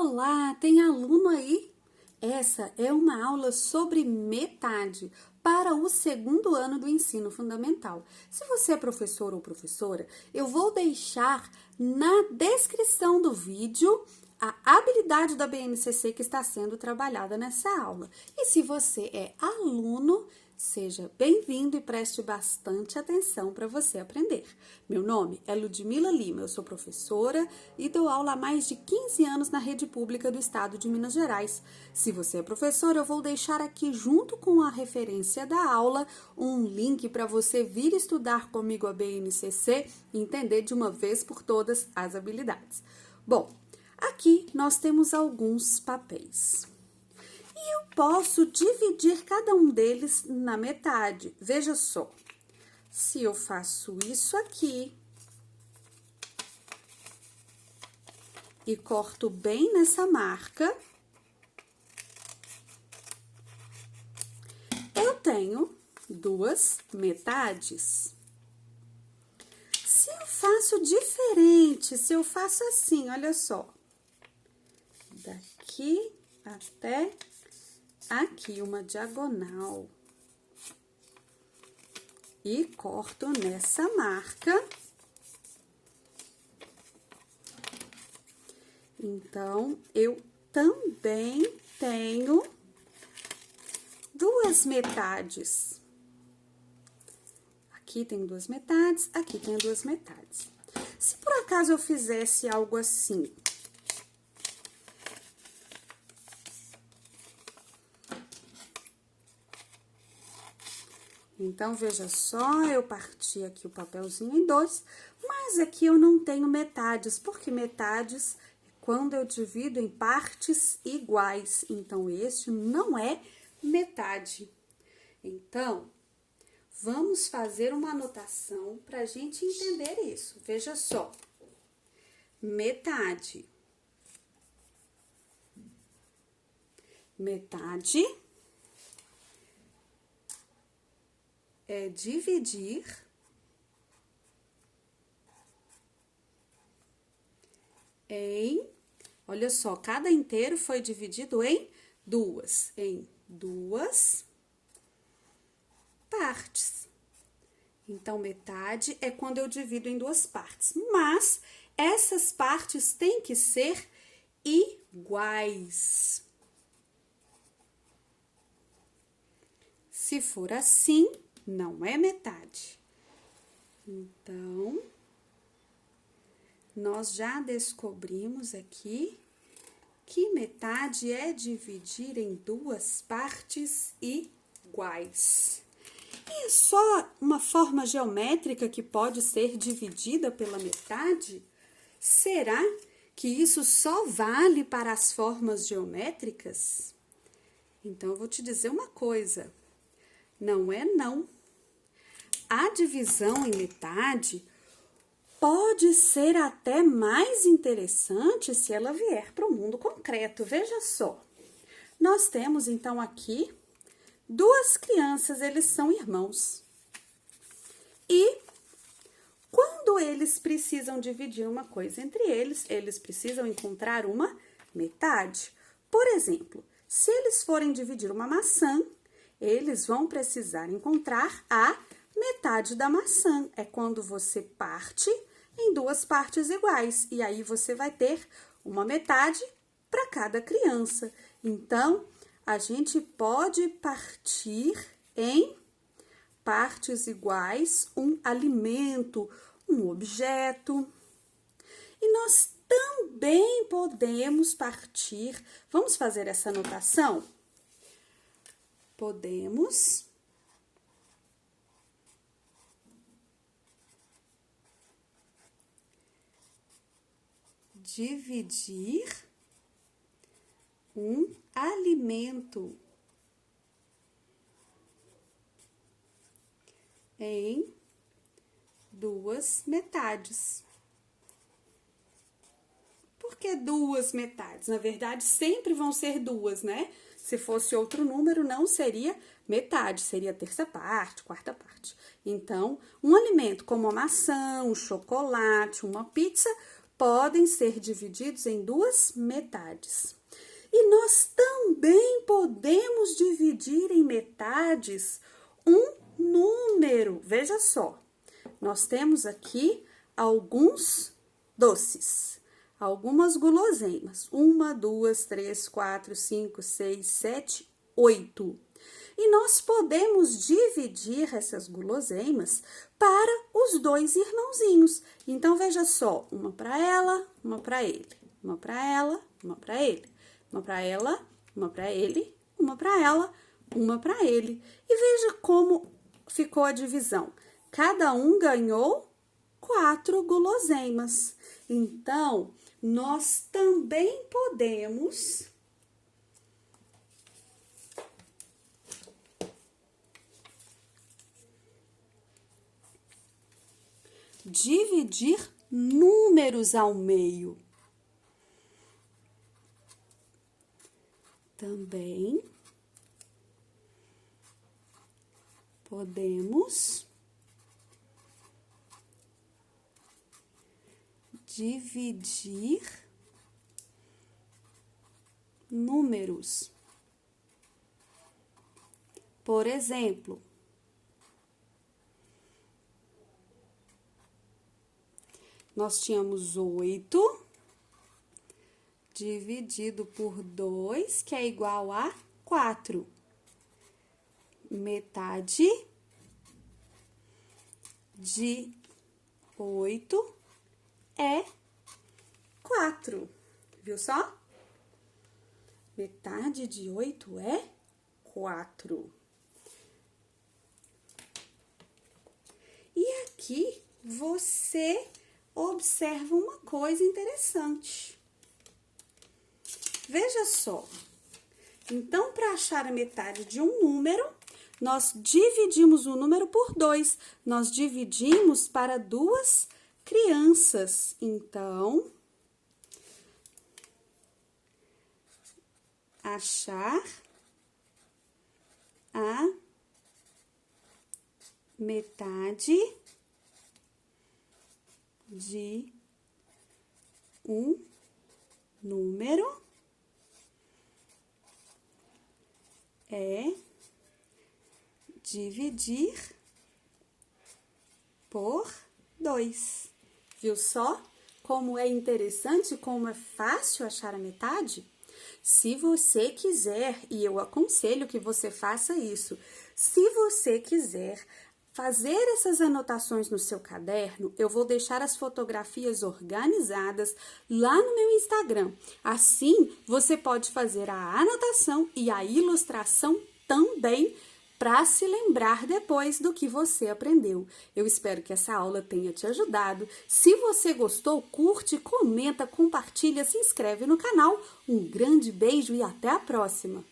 Olá, tem aluno aí? Essa é uma aula sobre metade para o segundo ano do ensino fundamental. Se você é professor ou professora, eu vou deixar na descrição do vídeo a habilidade da BNCC que está sendo trabalhada nessa aula. E se você é aluno, seja bem-vindo e preste bastante atenção para você aprender. Meu nome é Ludmila Lima, eu sou professora e dou aula há mais de 15 anos na rede pública do estado de Minas Gerais. Se você é professor, eu vou deixar aqui junto com a referência da aula um link para você vir estudar comigo a BNCC e entender de uma vez por todas as habilidades. Bom, aqui nós temos alguns papéis. E eu posso dividir cada um deles na metade. Veja só, se eu faço isso aqui e corto bem nessa marca, eu tenho duas metades. Se eu faço diferente, se eu faço assim, olha só, daqui até aqui uma diagonal e corto nessa marca. Então, eu também tenho duas metades. Aqui tem duas metades, aqui tem duas metades. Se por acaso eu fizesse algo assim, então, veja só, eu parti aqui o papelzinho em dois, mas aqui eu não tenho metades, porque metades é quando eu divido em partes iguais. Então, este não é metade. Então, vamos fazer uma anotação para a gente entender isso. Veja só, metade. Metade é dividir em, olha só, cada inteiro foi dividido em duas partes. Então, metade é quando eu divido em duas partes, mas essas partes têm que ser iguais. Se for assim, não é metade. Então, nós já descobrimos aqui que metade é dividir em duas partes iguais. E é só uma forma geométrica que pode ser dividida pela metade? Será que isso só vale para as formas geométricas? Então, eu vou te dizer uma coisa. Não é não. A divisão em metade pode ser até mais interessante se ela vier para o mundo concreto. Veja só, nós temos então aqui duas crianças, eles são irmãos. E quando eles precisam dividir uma coisa entre eles, eles precisam encontrar uma metade. Por exemplo, se eles forem dividir uma maçã, eles vão precisar encontrar a metade da maçã. É quando você parte em duas partes iguais. E aí, você vai ter uma metade para cada criança. Então, a gente pode partir em partes iguais um alimento, um objeto. E nós também podemos partir. Vamos fazer essa anotação? Podemos dividir um alimento em duas metades. Por que duas metades? Na verdade, sempre vão ser duas, né? Se fosse outro número, não seria metade, seria terça parte, quarta parte. Então, um alimento como a maçã, um chocolate, uma pizza, podem ser divididos em duas metades. E nós também podemos dividir em metades um número. Veja só, nós temos aqui alguns doces, algumas guloseimas. 1, 2, 3, 4, 5, 6, 7, 8. E nós podemos dividir essas guloseimas para os dois irmãozinhos. Então, veja só, uma para ela, uma para ele, uma para ela, uma para ele, uma para ela, uma para ele, uma para ela, uma para ele. E veja como ficou a divisão. Cada um ganhou 4 guloseimas. Então, nós também podemos dividir números ao meio. Também podemos dividir números. Por exemplo, nós tínhamos 8 dividido por 2, que é igual a 4. Metade de 8 é 4. Viu só? Metade de 8 é 4. E aqui você observa uma coisa interessante. Veja só. Então, para achar a metade de um número, nós dividimos o número por 2. Nós dividimos para 2 crianças. Então, achar a metade de um número é dividir por 2. Viu só como é interessante, como é fácil achar a metade? Se você quiser, e eu aconselho que você faça isso, se você quiser fazer essas anotações no seu caderno, eu vou deixar as fotografias organizadas lá no meu Instagram. Assim, você pode fazer a anotação e a ilustração também para se lembrar depois do que você aprendeu. Eu espero que essa aula tenha te ajudado. Se você gostou, curte, comenta, compartilha, se inscreve no canal. Um grande beijo e até a próxima!